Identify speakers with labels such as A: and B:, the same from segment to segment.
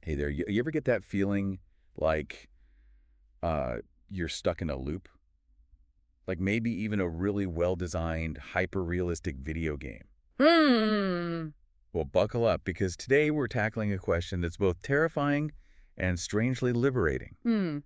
A: Hey there, you ever get that feeling like you're stuck in a loop? Like maybe even a really well-designed, hyper-realistic video game.
B: Hmm.
A: Well, buckle up because today we're tackling a question that's both terrifying and strangely liberating.
B: Hmm.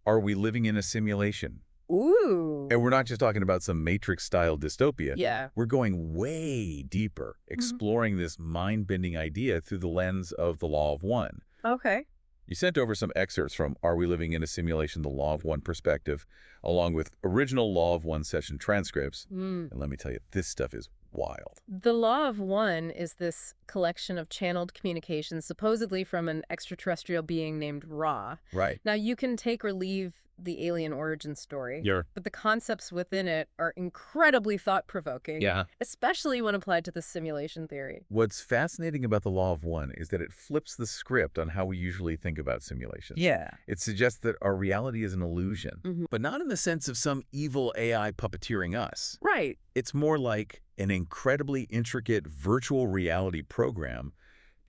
A: Are we living in a simulation?
B: Ooh.
A: And we're not just talking about some Matrix-style dystopia.
B: Yeah.
A: We're going way deeper,
B: Mhm.
A: exploring this mind-bending idea through the lens of the Law of One.
B: Okay.
A: You sent over some excerpts from Are We Living in a Simulation? The Law of One Perspective, along with original Law of One session transcripts.
B: Hmm.
A: And let me tell you, this stuff is wild.
B: The Law of One is this collection of channeled communications, supposedly from an extraterrestrial being named Ra.
A: Right.
B: Now, you can take or leave the alien origin story,
A: You're...
B: but the concepts within it are incredibly thought-provoking,
A: Yeah.
B: especially when applied to the simulation theory.
A: What's fascinating about the Law of One is that it flips the script on how we usually think about simulations.
B: Yeah.
A: It suggests that our reality is an illusion,
B: Mhm.
A: but not in the sense of some evil AI puppeteering us.
B: Right.
A: It's more like an incredibly intricate virtual reality program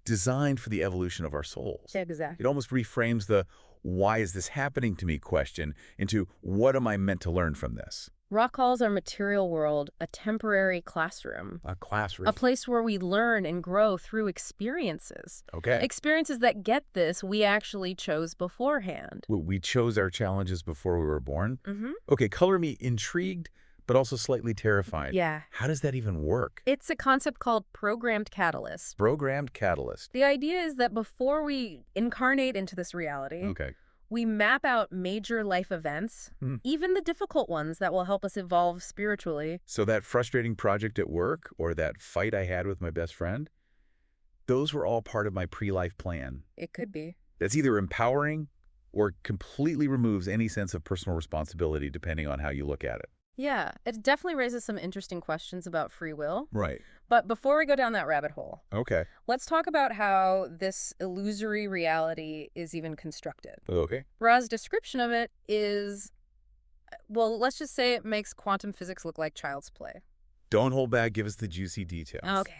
A: designed for the evolution of our souls.
B: Exactly.
A: It almost reframes the "why is this happening to me" question into "what am I meant to learn from this?"
B: Ra calls our material world a temporary classroom.
A: A classroom.
B: A place where we learn and grow through experiences.
A: Okay.
B: Experiences that, get this, we actually chose beforehand.
A: We chose our challenges before we were born?
B: Mm-hmm.
A: Okay, color me intrigued, but also slightly terrified.
B: Yeah.
A: How does that even work?
B: It's a concept called programmed catalyst.
A: Programmed catalyst.
B: The idea is that before we incarnate into this reality,
A: Okay.
B: we map out major life events,
A: Hmm.
B: even the difficult ones that will help us evolve spiritually.
A: So that frustrating project at work or that fight I had with my best friend, those were all part of my pre-life plan.
B: It could be.
A: That's either empowering or completely removes any sense of personal responsibility depending on how you look at it.
B: Yeah, it definitely raises some interesting questions about free will.
A: Right.
B: But before we go down that rabbit hole,
A: Okay.
B: let's talk about how this illusory reality is even constructed.
A: Okay.
B: Ra's description of it is, well, let's just say it makes quantum physics look like child's play.
A: Don't hold back. Give us the juicy details.
B: Okay.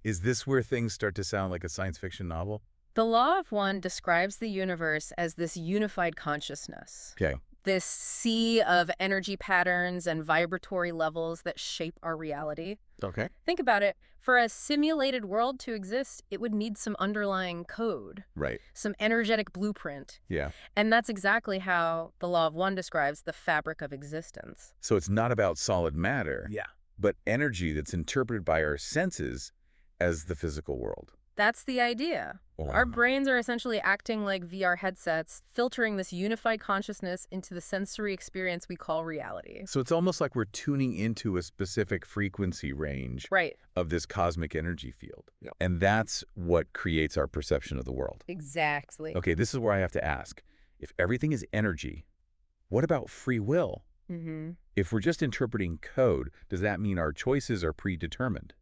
A: Is this where things start to sound like a science fiction novel?
B: The Law of One describes the universe as this unified consciousness.
A: Okay.
B: This sea of energy patterns and vibratory levels that shape our reality.
A: Okay.
B: Think about it. For a simulated world to exist, it would need some underlying code,
A: Right.
B: some energetic blueprint.
A: Yeah.
B: And that's exactly how the Law of One describes the fabric of existence.
A: So it's not about solid matter.
B: Yeah.
A: But energy that's interpreted by our senses as the physical world.
B: That's the idea. Our brains are essentially acting like VR headsets, filtering this unified consciousness into the sensory experience we call reality.
A: So it's almost like we're tuning into a specific frequency range
B: Right.
A: of this cosmic energy field.
B: Yep.
A: And that's what creates our perception of the world.
B: Exactly.
A: Okay, this is where I have to ask. If everything is energy, what about free will?
B: Mm-hmm.
A: If we're just interpreting code, does that mean our choices are predetermined?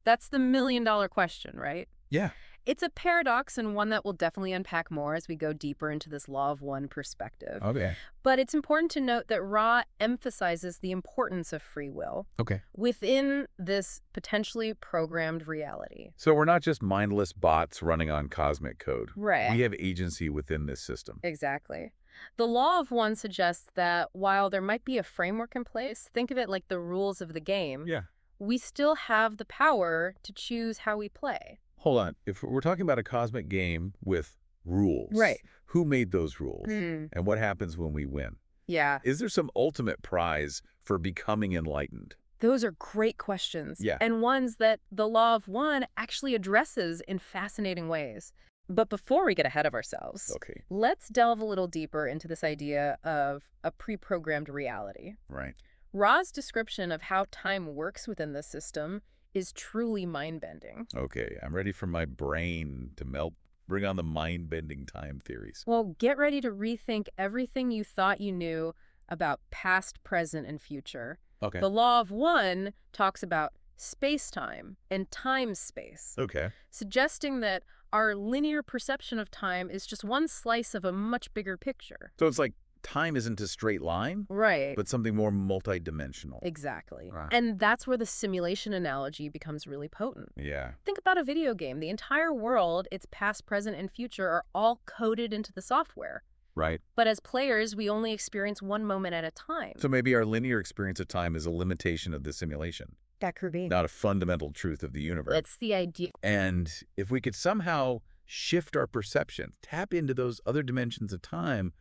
B: That's the million-dollar question, right?
A: Yeah.
B: It's a paradox and one that we'll definitely unpack more as we go deeper into this Law of One perspective.
A: Okay.
B: But it's important to note that Ra emphasizes the importance of free will
A: Okay.
B: within this potentially programmed reality.
A: So we're not just mindless bots running on cosmic code.
B: Right.
A: We have agency within this system.
B: Exactly. The Law of One suggests that while there might be a framework in place, think of it like the rules of the game,
A: Yeah.
B: we still have the power to choose how we play.
A: Hold on. If we're talking about a cosmic game with rules,
B: Right.
A: Who made those rules?
B: Hmm.
A: And what happens when we win?
B: Yeah.
A: Is there some ultimate prize for becoming enlightened?
B: Those are great questions.
A: Yeah.
B: And ones that the Law of One actually addresses in fascinating ways. But before we get ahead of ourselves,
A: Okay.
B: let's delve a little deeper into this idea of a pre-programmed reality.
A: Right.
B: Ra's description of how time works within the system is truly mind-bending.
A: Okay. I'm ready for my brain to melt. Bring on the mind-bending time theories.
B: Well, get ready to rethink everything you thought you knew about past, present, and future.
A: Okay.
B: The Law of One talks about space-time and time-space,
A: Okay.
B: suggesting that our linear perception of time is just one slice of a much bigger picture.
A: So it's like time isn't a straight line,
B: Right.
A: but something more multidimensional.
B: Exactly.
A: Right.
B: And that's where the simulation analogy becomes really potent.
A: Yeah.
B: Think about a video game. The entire world, its past, present, and future are all coded into the software.
A: Right.
B: But as players, we only experience one moment at a time.
A: So maybe our linear experience of time is a limitation of the simulation,
B: That could be.
A: not a fundamental truth of the universe.
B: That's the idea.
A: And if we could somehow shift our perception, tap into those other dimensions of time,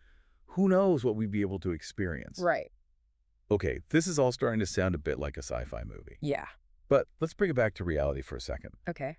A: who knows what we'd be able to experience.
B: Right.
A: Okay, this is all starting to sound a bit like a sci-fi movie.
B: Yeah.
A: But let's bring it back to reality for a second.
B: Okay.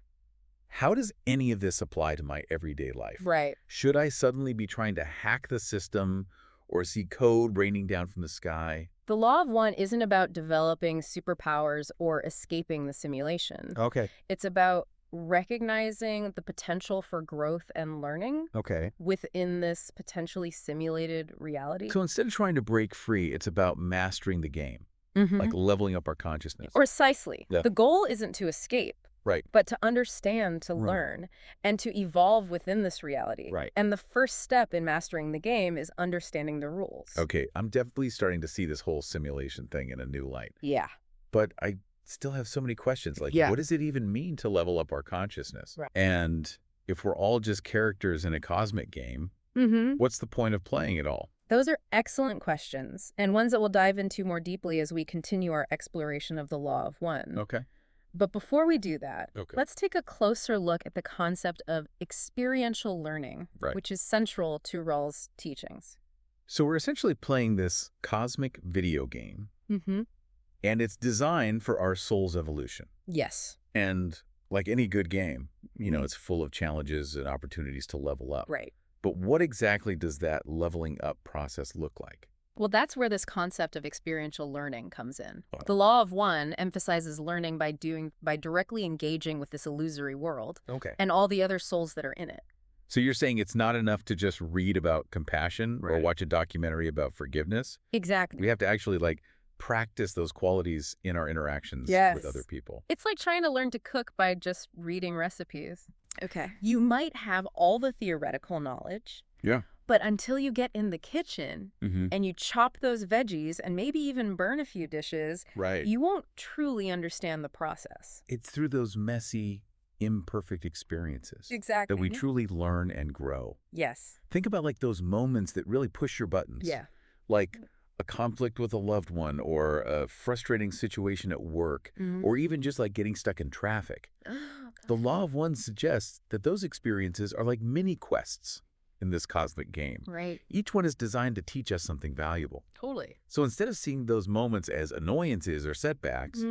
A: How does any of this apply to my everyday life?
B: Right.
A: Should I suddenly be trying to hack the system or see code raining down from the sky?
B: The law of one isn't about developing superpowers or escaping the simulation.
A: Okay.
B: It's about recognizing the potential for growth and learning
A: Okay.
B: within this potentially simulated reality.
A: So instead of trying to break free, it's about mastering the game, like leveling up our consciousness.
B: Precisely.
A: Yeah.
B: The goal isn't to escape,
A: Right.
B: but to understand, to
A: Right.
B: learn, and to evolve within this reality.
A: Right.
B: And the first step in mastering the game is understanding the rules.
A: Okay, I'm definitely starting to see this whole simulation thing in a new light.
B: Yeah.
A: But I still have so many questions, like
B: Yeah.
A: what does it even mean to level up our consciousness?
B: Right.
A: And if we're all just characters in a cosmic game, what's the point of playing it all?
B: Those are excellent questions, and ones that we'll dive into more deeply as we continue our exploration of the law of one.
A: Okay.
B: But before we do that,
A: Okay.
B: let's take a closer look at the concept of experiential learning,
A: Right.
B: which is central to Rawls' teachings.
A: So we're essentially playing this cosmic video game, and it's designed for our soul's evolution.
B: Yes.
A: And like any good game, it's full of challenges and opportunities to level up.
B: Right.
A: But what exactly does that leveling up process look like?
B: Well, that's where this concept of experiential learning comes in.
A: Oh.
B: The law of one emphasizes learning by directly engaging with this illusory world
A: Okay.
B: and all the other souls that are in it.
A: So you're saying it's not enough to just read about compassion or
B: Right.
A: watch a documentary about forgiveness?
B: Exactly.
A: We have to actually practice those qualities in our interactions
B: Yes.
A: with other people.
B: It's like trying to learn to cook by just reading recipes. Okay. You might have all the theoretical knowledge,
A: Yeah.
B: but until you get in the kitchen
A: Mm-hmm.
B: and you chop those veggies and maybe even burn a few dishes,
A: Right.
B: you won't truly understand the process.
A: It's through those messy, imperfect experiences
B: Exactly.
A: that we truly learn and grow.
B: Yes.
A: Think about those moments that really push your buttons.
B: Yeah.
A: Like a conflict with a loved one or a frustrating situation at work or even just getting stuck in traffic. The law of one suggests that those experiences are like mini quests in this cosmic game.
B: Right.
A: Each one is designed to teach us something valuable.
B: Totally.
A: So instead of seeing those moments as annoyances or setbacks,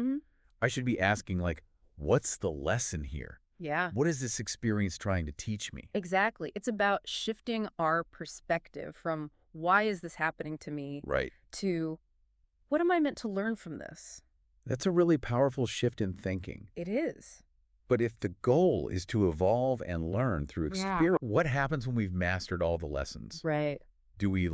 A: I should be asking what's the lesson here?
B: Yeah.
A: What is this experience trying to teach me?
B: Exactly. It's about shifting our perspective from why is this happening to me
A: Right.
B: to what am I meant to learn from this?
A: That's a really powerful shift in thinking.
B: It is.
A: But if the goal is to evolve and learn through experience, what happens when we've mastered all the lessons?
B: Right.
A: Do we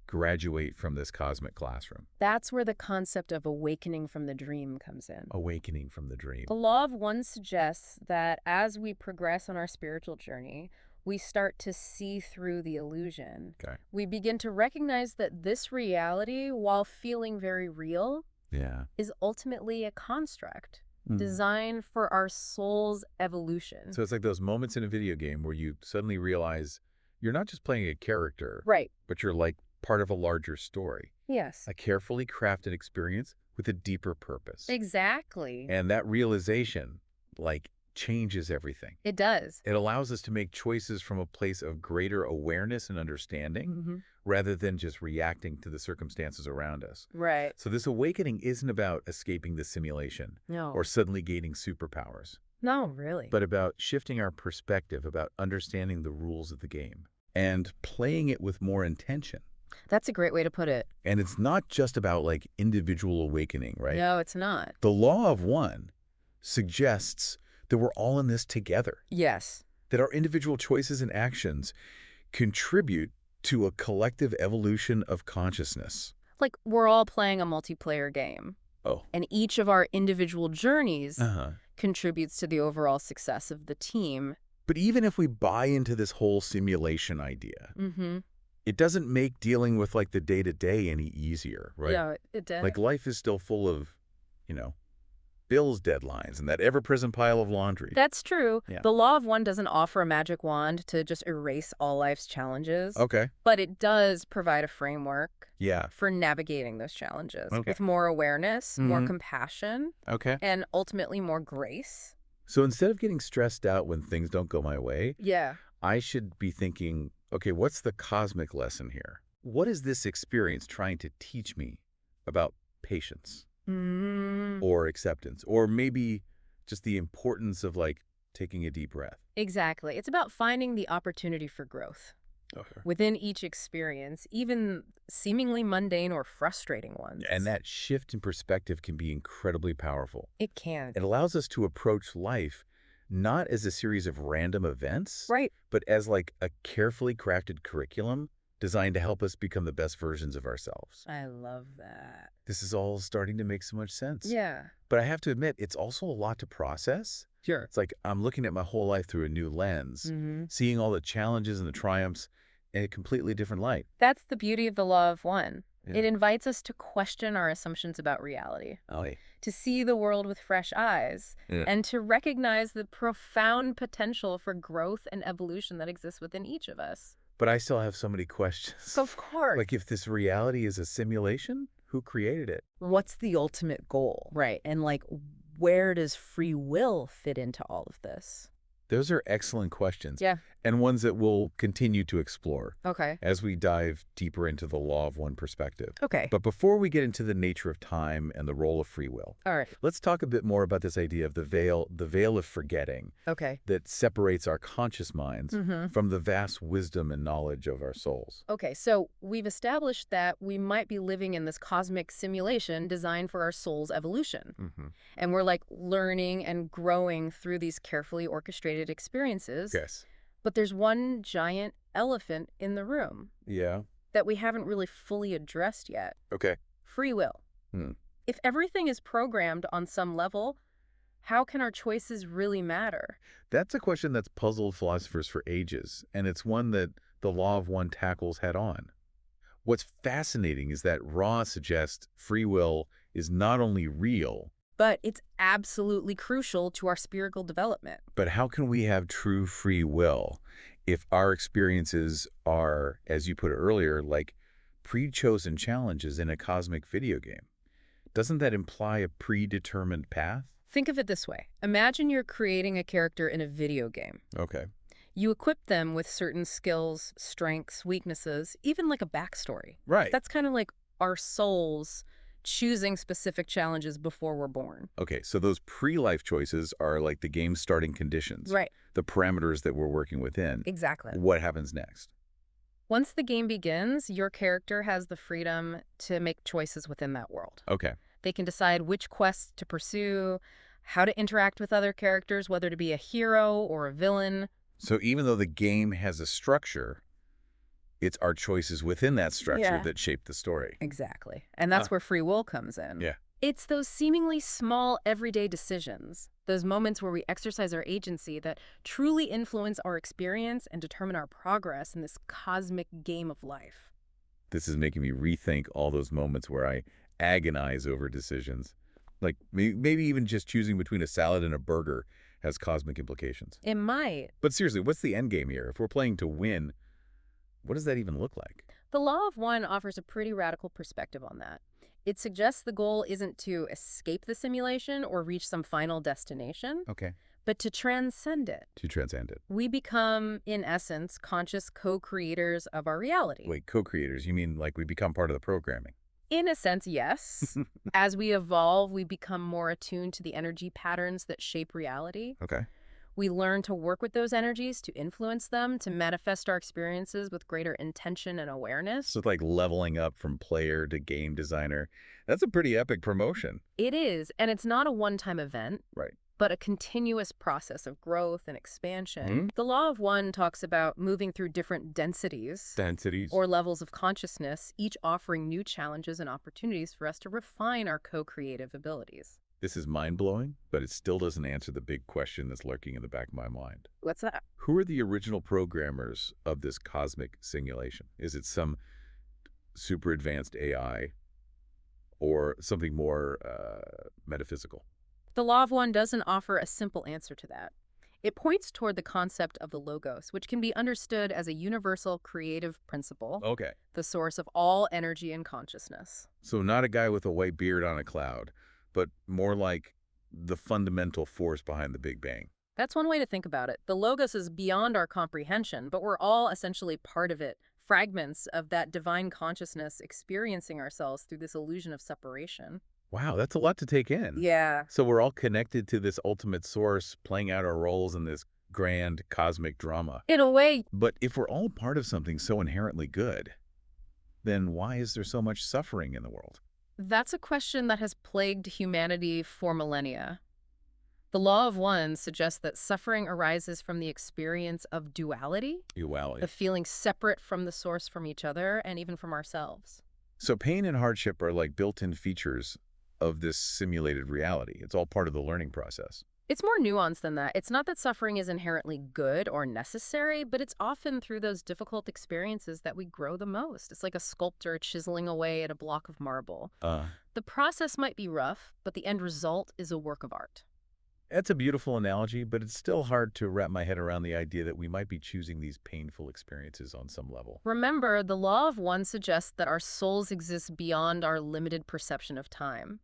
A: graduate from this cosmic classroom?
B: That's where the concept of awakening from the dream comes in.
A: Awakening from the dream.
B: The law of one suggests that as we progress on our spiritual journey, we start to see through the illusion.
A: Okay.
B: We begin to recognize that this reality, while feeling very real,
A: Yeah.
B: is ultimately a construct designed for our soul's evolution.
A: So it's like those moments in a video game where you suddenly realize you're not just playing a character,
B: Right.
A: but you're part of a larger story,
B: Yes.
A: a carefully crafted experience with a deeper purpose.
B: Exactly.
A: And that realization, changes everything.
B: It does.
A: It allows us to make choices from a place of greater awareness and understanding rather than just reacting to the circumstances around us.
B: Right.
A: So this awakening isn't about escaping the simulation
B: No.
A: or suddenly gaining superpowers,
B: No, really.
A: but about shifting our perspective, about understanding the rules of the game and playing it with more intention.
B: That's a great way to put it.
A: And it's not just about individual awakening, right?
B: No, it's not.
A: The law of one suggests that we're all in this together,
B: Yes.
A: that our individual choices and actions contribute to a collective evolution of consciousness.
B: Like we're all playing a multiplayer game,
A: Oh.
B: and each of our individual journeys
A: Uh-huh.
B: contributes to the overall success of the team.
A: But even if we buy into this whole simulation idea, it doesn't make dealing with like the day-to-day any easier, right?
B: Yeah, it did.
A: Like life is still full of, you know, bills deadlines and that ever-present pile of laundry.
B: That's true.
A: Yeah.
B: The Law of One doesn't offer a magic wand to just erase all life's challenges.
A: Okay.
B: But it does provide a framework
A: Yeah.
B: for navigating those challenges
A: Okay.
B: with more awareness, more compassion,
A: Okay.
B: and ultimately more grace.
A: So instead of getting stressed out when things don't go my way,
B: Yeah.
A: I should be thinking, okay, what's the cosmic lesson here? What is this experience trying to teach me about patience or acceptance, or maybe just the importance of like taking a deep breath?
B: Exactly. It's about finding the opportunity for growth
A: Okay.
B: within each experience, even seemingly mundane or frustrating ones.
A: And that shift in perspective can be incredibly powerful.
B: It can.
A: It allows us to approach life not as a series of random events,
B: Right.
A: but as like a carefully crafted curriculum designed to help us become the best versions of ourselves.
B: I love that.
A: This is all starting to make so much sense.
B: Yeah.
A: But I have to admit, it's also a lot to process.
B: Sure.
A: It's like I'm looking at my whole life through a new lens, seeing all the challenges and the triumphs in a completely different light.
B: That's the beauty of the Law of One.
A: Yeah.
B: It invites us to question our assumptions about reality,
A: Oh, yeah.
B: to see the world with fresh eyes, and to recognize the profound potential for growth and evolution that exists within each of us.
A: But I still have so many questions.
B: Of course.
A: Like if this reality is a simulation, who created it?
B: What's the ultimate goal? Right. And where does free will fit into all of this?
A: Those are excellent questions.
B: Yeah.
A: And ones that we'll continue to explore
B: Okay.
A: as we dive deeper into the Law of One perspective.
B: Okay.
A: But before we get into the nature of time and the role of free will,
B: All right.
A: let's talk a bit more about this idea of the veil of forgetting
B: Okay.
A: that separates our conscious minds from the vast wisdom and knowledge of our souls.
B: Okay, so we've established that we might be living in this cosmic simulation designed for our soul's evolution. And we're learning and growing through these carefully orchestrated experiences.
A: Yes.
B: But there's one giant elephant in the room
A: Yeah.
B: that we haven't really fully addressed yet.
A: Okay.
B: Free will. If everything is programmed on some level, how can our choices really matter?
A: That's a question that's puzzled philosophers for ages, and it's one that the Law of One tackles head on. What's fascinating is that Ra suggests free will is not only real,
B: But it's absolutely crucial to our spiritual development.
A: but how can we have true free will if our experiences are, as you put it earlier, like pre-chosen challenges in a cosmic video game? Doesn't that imply a predetermined path?
B: Think of it this way. Imagine you're creating a character in a video game.
A: Okay.
B: You equip them with certain skills, strengths, weaknesses, even like a backstory.
A: Right.
B: That's kind of like our souls choosing specific challenges before we're born.
A: Okay, so those pre-life choices are like the game's starting conditions.
B: Right.
A: The parameters that we're working within.
B: Exactly.
A: What happens next?
B: Once the game begins, your character has the freedom to make choices within that world.
A: Okay.
B: They can decide which quests to pursue, how to interact with other characters, whether to be a hero or a villain.
A: So even though the game has a structure, it's our choices within that structure that shape the story.
B: Exactly. And that's where free will comes in.
A: Yeah.
B: It's those seemingly small everyday decisions, those moments where we exercise our agency that truly influence our experience and determine our progress in this cosmic game of life.
A: This is making me rethink all those moments where I agonize over decisions. Like maybe even just choosing between a salad and a burger has cosmic implications.
B: It might.
A: But seriously, what's the end game here? If we're playing to win, what does that even look like?
B: The Law of One offers a pretty radical perspective on that. It suggests the goal isn't to escape the simulation or reach some final destination,
A: Okay.
B: but to transcend it.
A: To transcend it.
B: We become, in essence, conscious co-creators of our reality.
A: Wait, co-creators, you mean like we become part of the programming?
B: In a sense, yes. As we evolve, we become more attuned to the energy patterns that shape reality.
A: Okay.
B: We learn to work with those energies, to influence them, to manifest our experiences with greater intention and awareness.
A: So it's like leveling up from player to game designer. That's a pretty epic promotion.
B: It is, and it's not a one-time event.
A: Right.
B: But a continuous process of growth and expansion. The Law of One talks about moving through different densities or levels of consciousness, each offering new challenges and opportunities for us to refine our co-creative abilities.
A: This is mind-blowing, but it still doesn't answer the big question that's lurking in the back of my mind.
B: What's that?
A: Who are the original programmers of this cosmic simulation? Is it some super advanced AI or something more metaphysical?
B: The Law of One doesn't offer a simple answer to that. It points toward the concept of the logos, which can be understood as a universal creative principle,
A: Okay.
B: the source of all energy and consciousness.
A: So not a guy with a white beard on a cloud, but more like the fundamental force behind the Big Bang.
B: That's one way to think about it. The logos is beyond our comprehension, but we're all essentially part of it, fragments of that divine consciousness experiencing ourselves through this illusion of separation.
A: Wow, that's a lot to take in.
B: Yeah.
A: So we're all connected to this ultimate source, playing out our roles in this grand cosmic drama.
B: In a way,
A: But if we're all part of something so inherently good, then why is there so much suffering in the world?
B: that's a question that has plagued humanity for millennia. The Law of One suggests that suffering arises from the experience of duality,
A: Duality.
B: of feeling separate from the source from each other and even from ourselves.
A: So pain and hardship are like built-in features of this simulated reality. It's all part of the learning process.
B: It's more nuanced than that. It's not that suffering is inherently good or necessary, but it's often through those difficult experiences that we grow the most. It's like a sculptor chiseling away at a block of marble. The process might be rough, but the end result is a work of art.
A: That's a beautiful analogy, but it's still hard to wrap my head around the idea that we might be choosing these painful experiences on some level.
B: Remember, the Law of One suggests that our souls exist beyond our limited perception of time.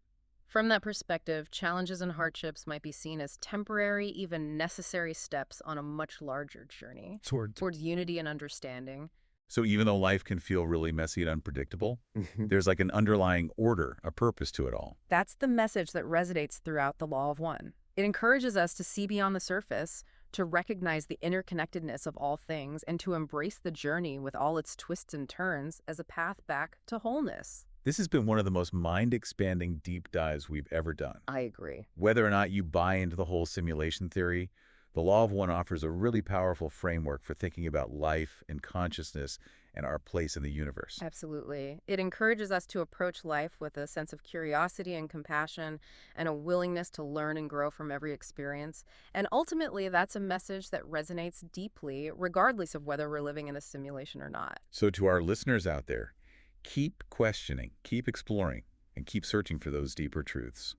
B: From that perspective, challenges and hardships might be seen as temporary, even necessary steps on a much larger journey towards unity and understanding.
A: So even though life can feel really messy and unpredictable, there's like an underlying order, a purpose to it all.
B: That's the message that resonates throughout the Law of One. It encourages us to see beyond the surface, to recognize the interconnectedness of all things, and to embrace the journey with all its twists and turns as a path back to wholeness.
A: This has been one of the most mind-expanding deep dives we've ever done.
B: I agree.
A: Whether or not you buy into the whole simulation theory, the Law of One offers a really powerful framework for thinking about life and consciousness and our place in the universe.
B: Absolutely. It encourages us to approach life with a sense of curiosity and compassion and a willingness to learn and grow from every experience. And ultimately, that's a message that resonates deeply, regardless of whether we're living in a simulation or not.
A: So to our listeners out there, keep questioning, keep exploring, and keep searching for those deeper truths.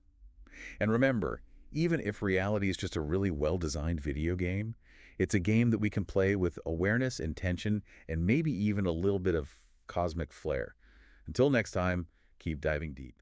A: And remember, even if reality is just a really well-designed video game, it's a game that we can play with awareness, intention, and maybe even a little bit of cosmic flair. Until next time, keep diving deep.